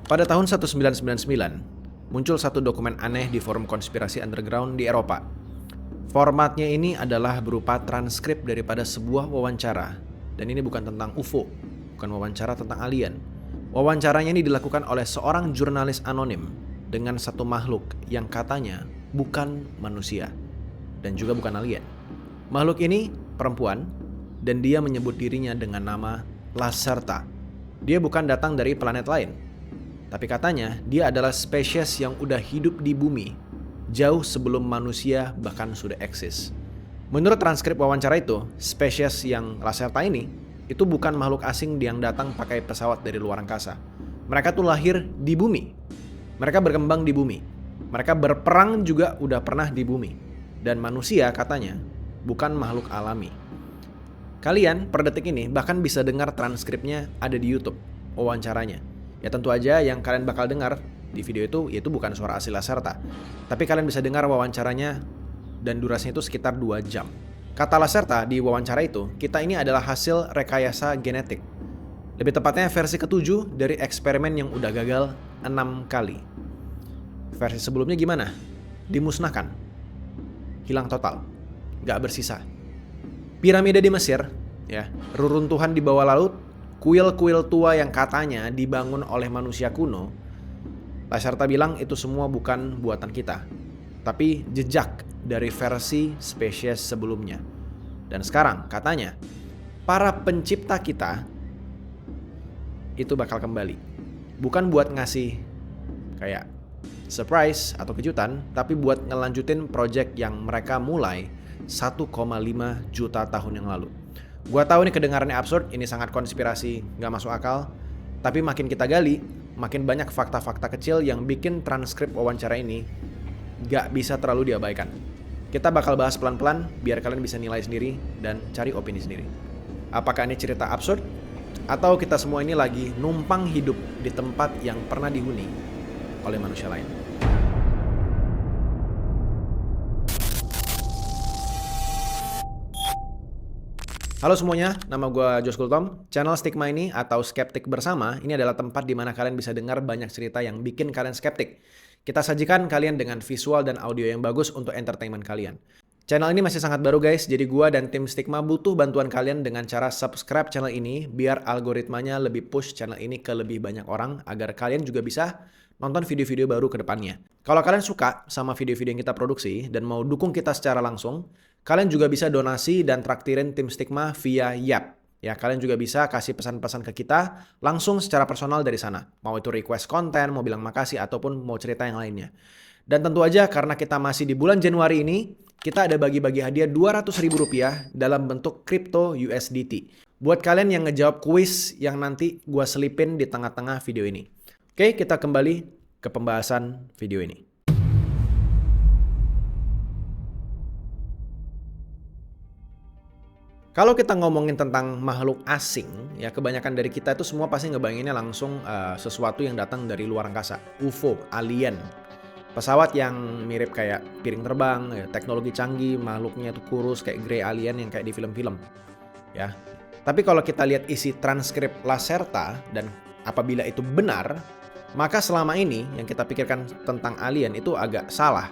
Pada tahun 1999, muncul satu dokumen aneh di forum konspirasi underground di Eropa. Formatnya ini adalah berupa transkrip daripada sebuah wawancara. Dan ini bukan tentang UFO, bukan wawancara tentang alien. Wawancaranya ini dilakukan oleh seorang jurnalis anonim dengan satu makhluk yang katanya bukan manusia dan juga bukan alien. Makhluk ini perempuan dan dia menyebut dirinya dengan nama Lacerta. Dia bukan datang dari planet lain, tapi katanya dia adalah spesies yang udah hidup di bumi jauh sebelum manusia bahkan sudah eksis. Menurut transkrip wawancara itu, spesies yang Lacerta ini itu bukan makhluk asing yang datang pakai pesawat dari luar angkasa. Mereka tuh lahir di bumi. Mereka berkembang di bumi. Mereka berperang juga udah pernah di bumi. Dan manusia katanya bukan makhluk alami. Kalian per detik ini bahkan bisa dengar transkripnya ada di YouTube, wawancaranya. Ya tentu aja yang kalian bakal dengar di video itu yaitu bukan suara asli Lacerta. Tapi kalian bisa dengar wawancaranya dan durasinya itu sekitar 2 jam. Kata Lacerta di wawancara itu, kita ini adalah hasil rekayasa genetik. Lebih tepatnya versi ke-7 dari eksperimen yang udah gagal 6 kali. Versi sebelumnya gimana? Dimusnahkan. Hilang total. Gak bersisa. Piramida di Mesir, ya, reruntuhan di bawah laut, kuil-kuil tua yang katanya dibangun oleh manusia kuno. Lacerta bilang itu semua bukan buatan kita, tapi jejak dari versi spesies sebelumnya. Dan sekarang katanya para pencipta kita itu bakal kembali. Bukan buat ngasih kayak surprise atau kejutan, tapi buat ngelanjutin project yang mereka mulai 1,5 juta tahun yang lalu. Gua tahu ini kedengarannya absurd, ini sangat konspirasi, gak masuk akal. Tapi makin kita gali, makin banyak fakta-fakta kecil yang bikin transkrip wawancara ini gak bisa terlalu diabaikan. Kita bakal bahas pelan-pelan biar kalian bisa nilai sendiri dan cari opini sendiri. Apakah ini cerita absurd? Atau kita semua ini lagi numpang hidup di tempat yang pernah dihuni oleh manusia lain? Halo semuanya, nama gue Josh Kultom. Channel Stigma ini atau Skeptik Bersama ini adalah tempat di mana kalian bisa dengar banyak cerita yang bikin kalian skeptik. Kita sajikan kalian dengan visual dan audio yang bagus untuk entertainment kalian. Channel ini masih sangat baru guys, jadi gue dan tim Stigma butuh bantuan kalian dengan cara subscribe channel ini biar algoritmanya lebih push channel ini ke lebih banyak orang agar kalian juga bisa nonton video-video baru ke depannya. Kalau kalian suka sama video-video yang kita produksi dan mau dukung kita secara langsung, kalian juga bisa donasi dan traktirin tim Stigma via Yap. Ya, kalian juga bisa kasih pesan-pesan ke kita langsung secara personal dari sana. Mau itu request konten, mau bilang makasih, ataupun mau cerita yang lainnya. Dan tentu aja karena kita masih di bulan Januari ini, kita ada bagi-bagi hadiah Rp200.000 dalam bentuk crypto USDT. Buat kalian yang ngejawab kuis yang nanti gua selipin di tengah-tengah video ini. Oke, kita kembali ke pembahasan video ini. Kalau kita ngomongin tentang makhluk asing, ya kebanyakan dari kita itu semua pasti ngebayanginnya langsung sesuatu yang datang dari luar angkasa, UFO, alien. Pesawat yang mirip kayak piring terbang, ya, teknologi canggih, makhluknya itu kurus kayak grey alien yang kayak di film-film. Ya. Tapi kalau kita lihat isi transkrip Lacerta dan apabila itu benar, maka selama ini yang kita pikirkan tentang alien itu agak salah.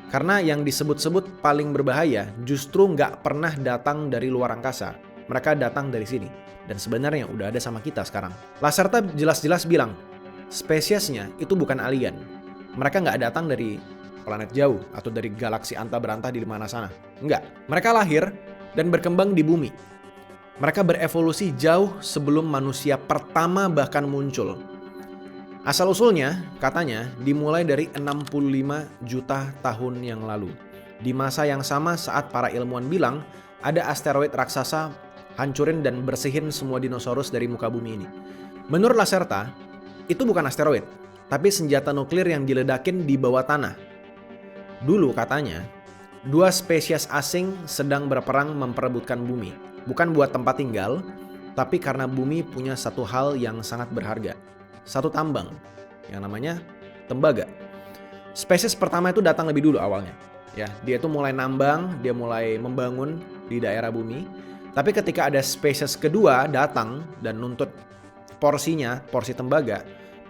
Karena yang disebut-sebut paling berbahaya justru nggak pernah datang dari luar angkasa. Mereka datang dari sini. Dan sebenarnya udah ada sama kita sekarang. Lacerta jelas-jelas bilang, spesiesnya itu bukan alien. Mereka nggak datang dari planet jauh atau dari galaksi anta berantah di mana sana. Enggak. Mereka lahir dan berkembang di bumi. Mereka berevolusi jauh sebelum manusia pertama bahkan muncul. Asal-usulnya, katanya, dimulai dari 65 juta tahun yang lalu. Di masa yang sama saat para ilmuwan bilang, ada asteroid raksasa hancurin dan bersihin semua dinosaurus dari muka bumi ini. Menurut Lacerta, itu bukan asteroid, tapi senjata nuklir yang diledakin di bawah tanah. Dulu katanya, 2 spesies asing sedang berperang memperebutkan bumi. Bukan buat tempat tinggal, tapi karena bumi punya satu hal yang sangat berharga. Satu tambang yang namanya tembaga. Spesies pertama itu datang lebih dulu awalnya. Ya, dia itu mulai nambang, dia mulai membangun di daerah bumi. Tapi ketika ada spesies kedua datang dan nuntut porsinya, porsi tembaga,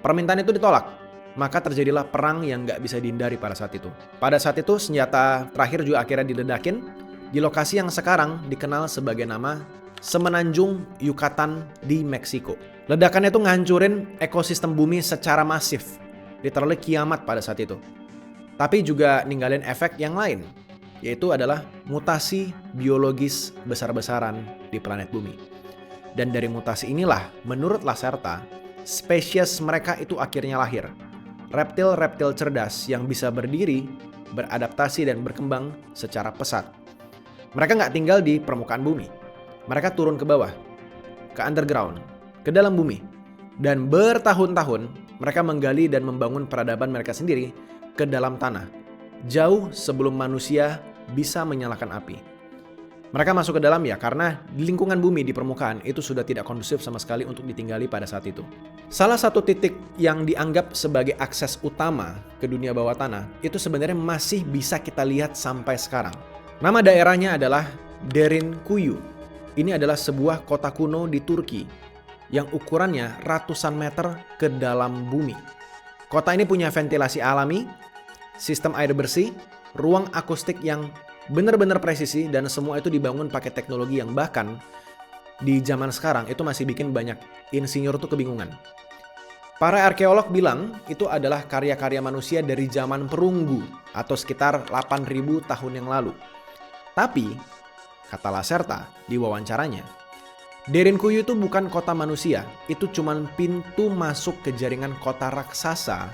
Permintaan itu ditolak, maka terjadilah perang yang nggak bisa dihindari pada saat itu. Pada saat itu senjata terakhir juga akhirnya diledakin di lokasi yang sekarang dikenal sebagai nama Semenanjung Yucatan di Meksiko. Ledakannya itu ngancurin ekosistem bumi secara masif, literally kiamat pada saat itu. Tapi juga ninggalin efek yang lain, yaitu adalah mutasi biologis besar-besaran di planet bumi. Dan dari mutasi inilah, menurut Lacerta, spesies mereka itu akhirnya lahir. Reptil-reptil cerdas yang bisa berdiri, beradaptasi, dan berkembang secara pesat. Mereka nggak tinggal di permukaan bumi. Mereka turun ke bawah, ke underground, ke dalam bumi. Dan bertahun-tahun, mereka menggali dan membangun peradaban mereka sendiri ke dalam tanah. Jauh sebelum manusia bisa menyalakan api. Mereka masuk ke dalam ya karena di lingkungan bumi di permukaan itu sudah tidak kondusif sama sekali untuk ditinggali pada saat itu. Salah satu titik yang dianggap sebagai akses utama ke dunia bawah tanah itu sebenarnya masih bisa kita lihat sampai sekarang. Nama daerahnya adalah Derinkuyu. Ini adalah sebuah kota kuno di Turki yang ukurannya ratusan meter ke dalam bumi. Kota ini punya ventilasi alami, sistem air bersih, ruang akustik yang benar-benar presisi, dan semua itu dibangun pakai teknologi yang bahkan di zaman sekarang itu masih bikin banyak insinyur tuh kebingungan. Para arkeolog bilang itu adalah karya-karya manusia dari zaman perunggu atau sekitar 8.000 tahun yang lalu. Tapi, kata Lacerta di wawancaranya, Derinkuyu itu bukan kota manusia, itu cuman pintu masuk ke jaringan kota raksasa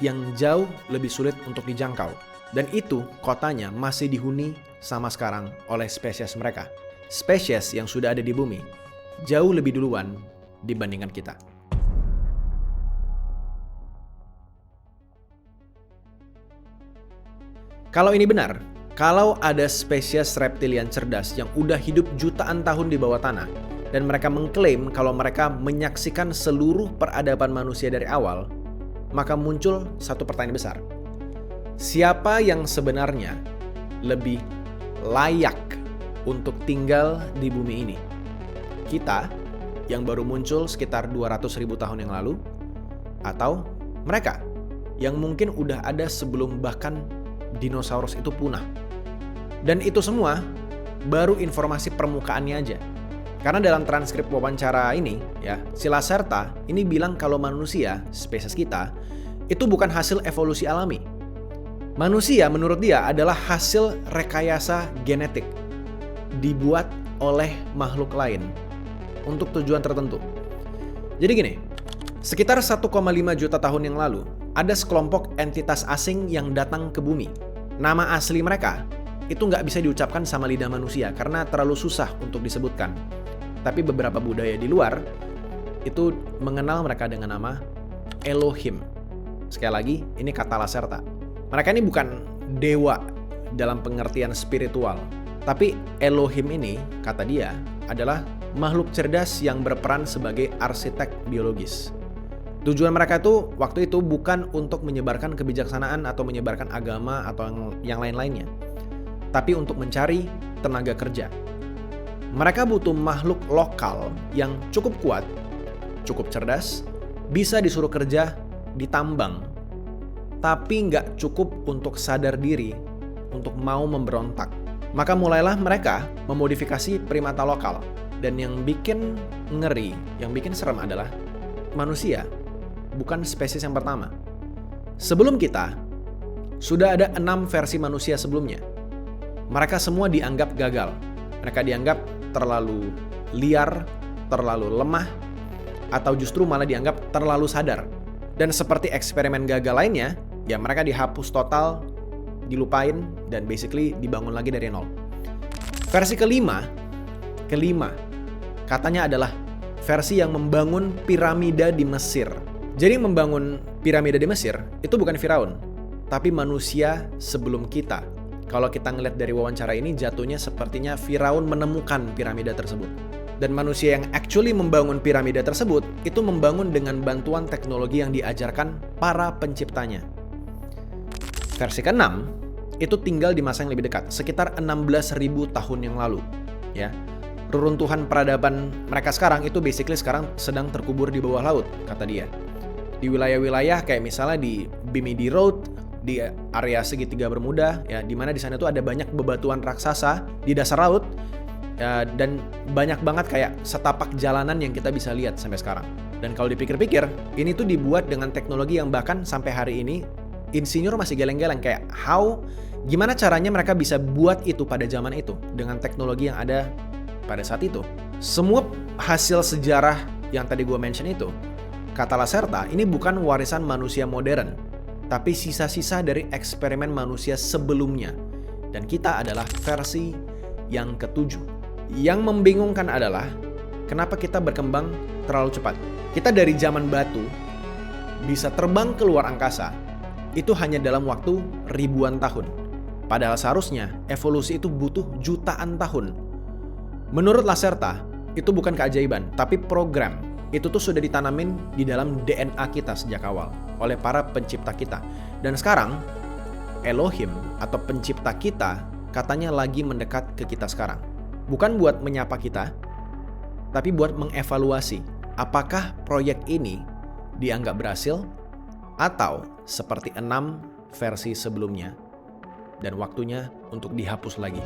yang jauh lebih sulit untuk dijangkau. Dan itu kotanya masih dihuni sama sekarang oleh spesies mereka. Spesies yang sudah ada di bumi jauh lebih duluan dibandingkan kita. Kalau ini benar, kalau ada spesies reptilian cerdas yang udah hidup jutaan tahun di bawah tanah, dan mereka mengklaim kalau mereka menyaksikan seluruh peradaban manusia dari awal, maka muncul satu pertanyaan besar. Siapa yang sebenarnya lebih layak untuk tinggal di bumi ini? Kita yang baru muncul sekitar 200.000 tahun yang lalu, atau mereka yang mungkin udah ada sebelum bahkan dinosaurus itu punah? Dan itu semua baru informasi permukaannya aja. Karena dalam transkrip wawancara ini, ya, si Lacerta ini bilang kalau manusia, spesies kita, itu bukan hasil evolusi alami. Manusia menurut dia adalah hasil rekayasa genetik dibuat oleh makhluk lain untuk tujuan tertentu. Jadi gini, sekitar 1,5 juta tahun yang lalu, ada sekelompok entitas asing yang datang ke bumi. Nama asli mereka itu nggak bisa diucapkan sama lidah manusia karena terlalu susah untuk disebutkan. Tapi beberapa budaya di luar itu mengenal mereka dengan nama Elohim. Sekali lagi, ini kata Lacerta. Mereka ini bukan dewa dalam pengertian spiritual. Tapi Elohim ini, kata dia, adalah makhluk cerdas yang berperan sebagai arsitek biologis. Tujuan mereka itu waktu itu bukan untuk menyebarkan kebijaksanaan atau menyebarkan agama atau yang lain-lainnya. Tapi untuk mencari tenaga kerja. Mereka butuh makhluk lokal yang cukup kuat, cukup cerdas, bisa disuruh kerja di tambang, tapi nggak cukup untuk sadar diri, untuk mau memberontak. Maka mulailah mereka memodifikasi primata lokal. Dan yang bikin ngeri, yang bikin serem adalah manusia bukan spesies yang pertama. Sebelum kita, sudah ada 6 versi manusia sebelumnya. Mereka semua dianggap gagal. Mereka dianggap terlalu liar, terlalu lemah, atau justru malah dianggap terlalu sadar. Dan seperti eksperimen gagal lainnya, ya mereka dihapus total, dilupain, dan basically dibangun lagi dari nol. Versi kelima, katanya adalah versi yang membangun piramida di Mesir. Jadi membangun piramida di Mesir itu bukan Firaun, tapi manusia sebelum kita. Kalau kita ngeliat dari wawancara ini, jatuhnya sepertinya Firaun menemukan piramida tersebut. Dan manusia yang actually membangun piramida tersebut, itu membangun dengan bantuan teknologi yang diajarkan para penciptanya. Versi ke-6, itu tinggal di masa yang lebih dekat, sekitar 16.000 tahun yang lalu. Ya, reruntuhan peradaban mereka sekarang itu basically sekarang sedang terkubur di bawah laut, kata dia. Di wilayah-wilayah kayak misalnya di Bimini Road, di area segitiga Bermuda, ya, di mana di sana tuh ada banyak bebatuan raksasa di dasar laut, ya, dan banyak banget kayak setapak jalanan yang kita bisa lihat sampai sekarang. Dan kalau dipikir-pikir, ini tuh dibuat dengan teknologi yang bahkan sampai hari ini insinyur masih geleng-geleng kayak gimana caranya mereka bisa buat itu pada zaman itu dengan teknologi yang ada pada saat itu. Semua hasil sejarah yang tadi gue mention itu, kata Lacerta, ini bukan warisan manusia modern, tapi sisa-sisa dari eksperimen manusia sebelumnya. Dan kita adalah versi yang ketujuh. Yang membingungkan adalah kenapa kita berkembang terlalu cepat. Kita dari zaman batu bisa terbang ke luar angkasa itu hanya dalam waktu ribuan tahun. Padahal seharusnya evolusi itu butuh jutaan tahun. Menurut Lacerta, itu bukan keajaiban, tapi program. Itu tuh sudah ditanamin di dalam DNA kita sejak awal oleh para pencipta kita. Dan sekarang Elohim atau pencipta kita katanya lagi mendekat ke kita sekarang. Bukan buat menyapa kita, tapi buat mengevaluasi apakah proyek ini dianggap berhasil atau seperti 6 versi sebelumnya dan waktunya untuk dihapus lagi.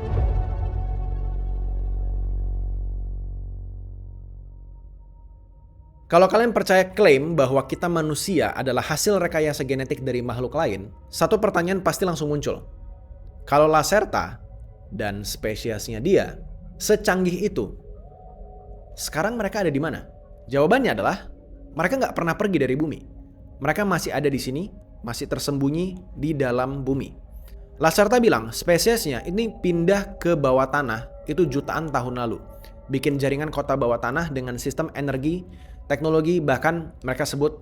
Kalau kalian percaya klaim bahwa kita manusia adalah hasil rekayasa genetik dari makhluk lain, satu pertanyaan pasti langsung muncul. Kalau Lacerta dan spesiesnya dia secanggih itu, sekarang mereka ada di mana? Jawabannya adalah mereka nggak pernah pergi dari bumi. Mereka masih ada di sini, masih tersembunyi di dalam bumi. Lacerta bilang spesiesnya ini pindah ke bawah tanah itu jutaan tahun lalu. Bikin jaringan kota bawah tanah dengan sistem energi, teknologi, bahkan mereka sebut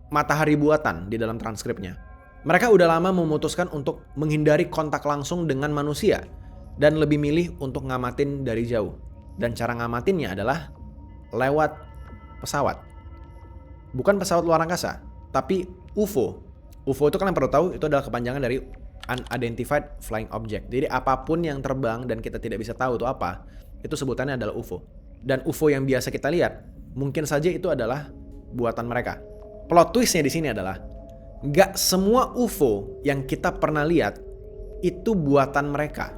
matahari buatan di dalam transkripnya. Mereka udah lama memutuskan untuk menghindari kontak langsung dengan manusia dan lebih milih untuk ngamatin dari jauh. Dan cara ngamatinnya adalah lewat pesawat. Bukan pesawat luar angkasa, tapi UFO. UFO itu kalian perlu tahu itu adalah kepanjangan dari Unidentified Flying Object. Jadi apapun yang terbang dan kita tidak bisa tahu itu apa, itu sebutannya adalah UFO. Dan UFO yang biasa kita lihat, mungkin saja itu adalah buatan mereka. Plot twistnya di sini adalah nggak semua UFO yang kita pernah lihat itu buatan mereka.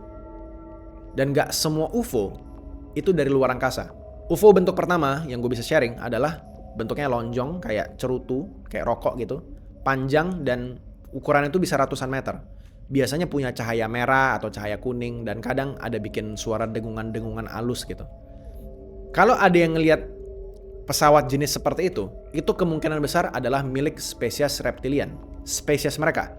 Dan nggak semua UFO itu dari luar angkasa. UFO bentuk pertama yang gue bisa sharing adalah bentuknya lonjong kayak cerutu, kayak rokok gitu. Panjang dan ukurannya itu bisa ratusan meter. Biasanya punya cahaya merah atau cahaya kuning dan kadang ada bikin suara dengungan-dengungan halus gitu. Kalau ada yang ngelihat pesawat jenis seperti itu kemungkinan besar adalah milik spesies reptilian, spesies mereka.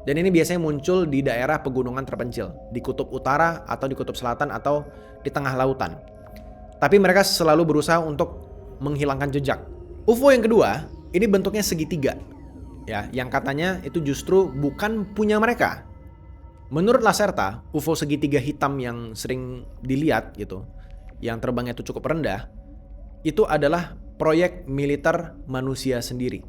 Dan ini biasanya muncul di daerah pegunungan terpencil, di kutub utara atau di kutub selatan atau di tengah lautan. Tapi mereka selalu berusaha untuk menghilangkan jejak. UFO yang kedua, ini bentuknya segitiga. Ya, yang katanya itu justru bukan punya mereka. Menurut Lacerta, UFO segitiga hitam yang sering dilihat gitu, yang terbangnya itu cukup rendah, itu adalah proyek militer manusia sendiri.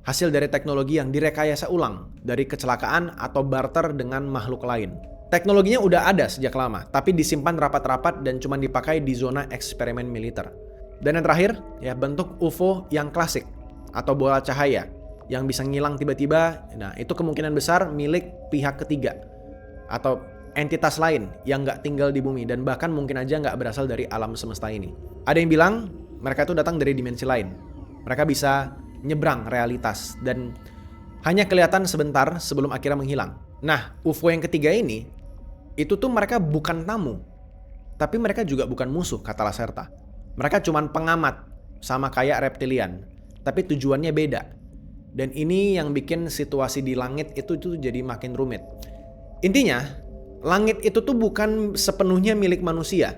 Hasil dari teknologi yang direkayasa ulang dari kecelakaan atau barter dengan makhluk lain. Teknologinya udah ada sejak lama, tapi disimpan rapat-rapat dan cuma dipakai di zona eksperimen militer. Dan yang terakhir, ya bentuk UFO yang klasik atau bola cahaya yang bisa ngilang tiba-tiba. Nah, itu kemungkinan besar milik pihak ketiga atau entitas lain yang nggak tinggal di bumi dan bahkan mungkin aja nggak berasal dari alam semesta ini. Ada yang bilang mereka itu datang dari dimensi lain. Mereka bisa nyebrang realitas dan hanya kelihatan sebentar sebelum akhirnya menghilang. Nah, UFO yang ketiga ini, itu tuh mereka bukan tamu, tapi mereka juga bukan musuh, kata Lacerta. Mereka cuman pengamat, sama kayak reptilian, tapi tujuannya beda. Dan ini yang bikin situasi di langit itu tuh jadi makin rumit. Intinya, langit itu tuh bukan sepenuhnya milik manusia.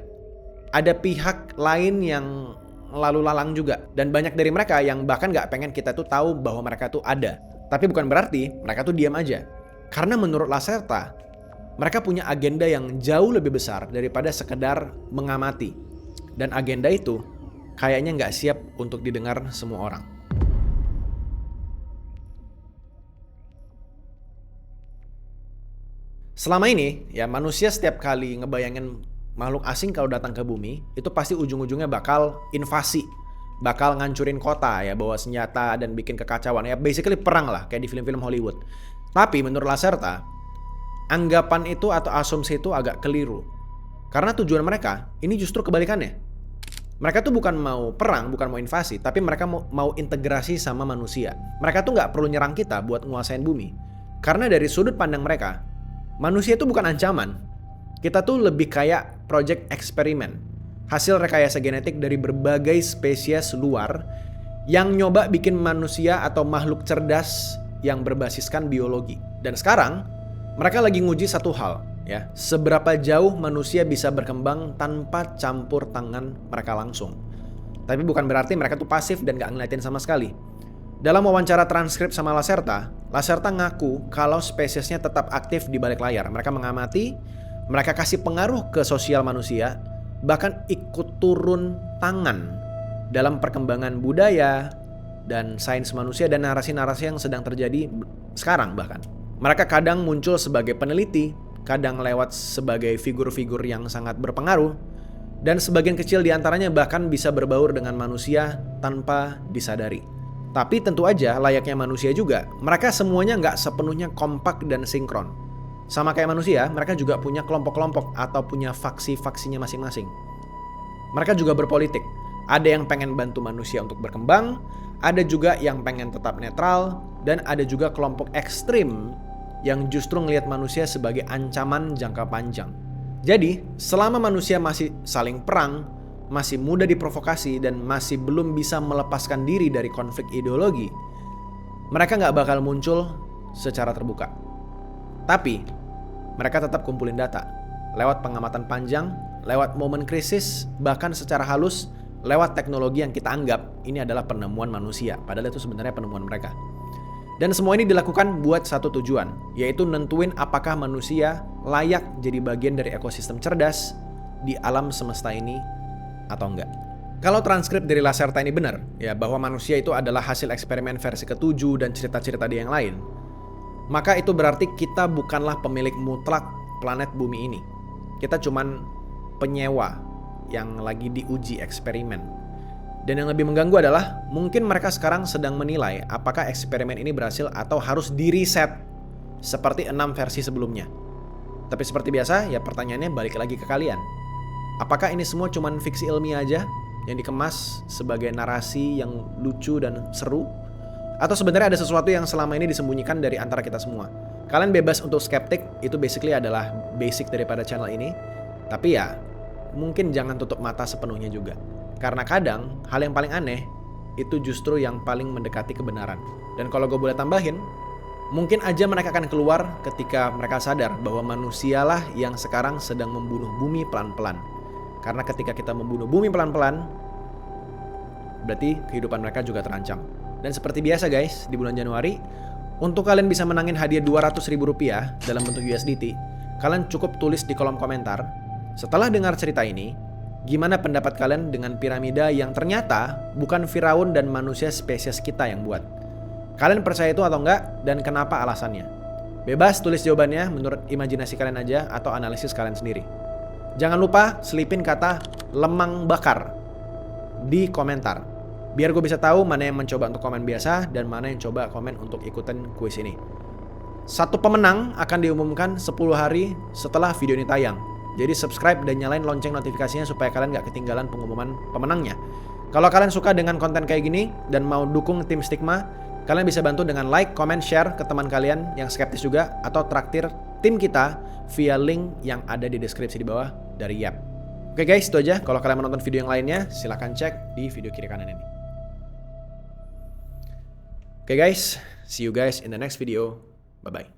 Ada pihak lain yang lalu lalang juga. Dan banyak dari mereka yang bahkan gak pengen kita tuh tahu bahwa mereka tuh ada. Tapi bukan berarti mereka tuh diam aja. Karena menurut Lacerta, mereka punya agenda yang jauh lebih besar daripada sekedar mengamati. Dan agenda itu kayaknya gak siap untuk didengar semua orang. Selama ini, ya manusia setiap kali ngebayangin makhluk asing kalau datang ke bumi, itu pasti ujung-ujungnya bakal invasi, bakal ngancurin kota ya, bawa senjata dan bikin kekacauan ya, basically perang lah kayak di film-film Hollywood. Tapi menurut Lacerta, anggapan itu atau asumsi itu agak keliru. Karena tujuan mereka ini justru kebalikannya. Mereka tuh bukan mau perang, bukan mau invasi, tapi mereka mau integrasi sama manusia. Mereka tuh nggak perlu nyerang kita buat nguasain bumi. Karena dari sudut pandang mereka, manusia itu bukan ancaman. Kita tuh lebih kayak project eksperimen. Hasil rekayasa genetik dari berbagai spesies luar yang nyoba bikin manusia atau makhluk cerdas yang berbasiskan biologi. Dan sekarang, mereka lagi nguji satu hal, ya, seberapa jauh manusia bisa berkembang tanpa campur tangan mereka langsung. Tapi bukan berarti mereka tuh pasif dan gak ngeliatin sama sekali. Dalam wawancara transkrip sama Lacerta ngaku kalau spesiesnya tetap aktif di balik layar. Mereka mengamati, mereka kasih pengaruh ke sosial manusia, bahkan ikut turun tangan dalam perkembangan budaya dan sains manusia dan narasi-narasi yang sedang terjadi sekarang bahkan. Mereka kadang muncul sebagai peneliti, kadang lewat sebagai figur-figur yang sangat berpengaruh, dan sebagian kecil diantaranya bahkan bisa berbaur dengan manusia tanpa disadari. Tapi tentu aja layaknya manusia juga, mereka semuanya nggak sepenuhnya kompak dan sinkron. Sama kayak manusia, mereka juga punya kelompok-kelompok atau punya faksi-faksinya masing-masing. Mereka juga berpolitik. Ada yang pengen bantu manusia untuk berkembang, ada juga yang pengen tetap netral, dan ada juga kelompok ekstrim yang justru ngelihat manusia sebagai ancaman jangka panjang. Jadi, selama manusia masih saling perang, masih mudah diprovokasi, dan masih belum bisa melepaskan diri dari konflik ideologi, mereka nggak bakal muncul secara terbuka. Tapi, mereka tetap kumpulin data, lewat pengamatan panjang, lewat momen krisis, bahkan secara halus, lewat teknologi yang kita anggap ini adalah penemuan manusia, padahal itu sebenarnya penemuan mereka. Dan semua ini dilakukan buat satu tujuan, yaitu nentuin apakah manusia layak jadi bagian dari ekosistem cerdas di alam semesta ini atau enggak. Kalau transkrip dari Lacerta ini benar, ya, bahwa manusia itu adalah hasil eksperimen versi ke-7 dan cerita-cerita di yang lain, maka itu berarti kita bukanlah pemilik mutlak planet bumi ini. Kita cuman penyewa yang lagi diuji eksperimen. Dan yang lebih mengganggu adalah mungkin mereka sekarang sedang menilai apakah eksperimen ini berhasil atau harus di-reset seperti 6 versi sebelumnya. Tapi seperti biasa, ya pertanyaannya balik lagi ke kalian. Apakah ini semua cuman fiksi ilmiah aja yang dikemas sebagai narasi yang lucu dan seru? Atau sebenarnya ada sesuatu yang selama ini disembunyikan dari antara kita semua? Kalian bebas untuk skeptik, itu basically adalah basic daripada channel ini. Tapi ya, mungkin jangan tutup mata sepenuhnya juga. Karena kadang, hal yang paling aneh, itu justru yang paling mendekati kebenaran. Dan kalau gue boleh tambahin, mungkin aja mereka akan keluar ketika mereka sadar bahwa manusialah yang sekarang sedang membunuh bumi pelan-pelan. Karena ketika kita membunuh bumi pelan-pelan, berarti kehidupan mereka juga terancam. Dan seperti biasa guys, di bulan Januari, untuk kalian bisa menangin hadiah Rp200.000 dalam bentuk USDT, kalian cukup tulis di kolom komentar, setelah dengar cerita ini, gimana pendapat kalian dengan piramida yang ternyata bukan Firaun dan manusia spesies kita yang buat? Kalian percaya itu atau enggak, dan kenapa alasannya? Bebas tulis jawabannya menurut imajinasi kalian aja atau analisis kalian sendiri. Jangan lupa selipin kata lemang bakar di komentar, biar gue bisa tahu mana yang mencoba untuk komen biasa dan mana yang coba komen untuk ikutan kuis ini. Satu pemenang akan diumumkan 10 hari setelah video ini tayang. Jadi subscribe dan nyalain lonceng notifikasinya supaya kalian gak ketinggalan pengumuman pemenangnya. Kalau kalian suka dengan konten kayak gini dan mau dukung tim Stigma, kalian bisa bantu dengan like, comment, share ke teman kalian yang skeptis juga, atau traktir tim kita via link yang ada di deskripsi di bawah dari Yap. Oke guys, itu aja. Kalau kalian menonton video yang lainnya, silahkan cek di video kiri kanan ini. Oke guys, see you guys in the next video. Bye-bye.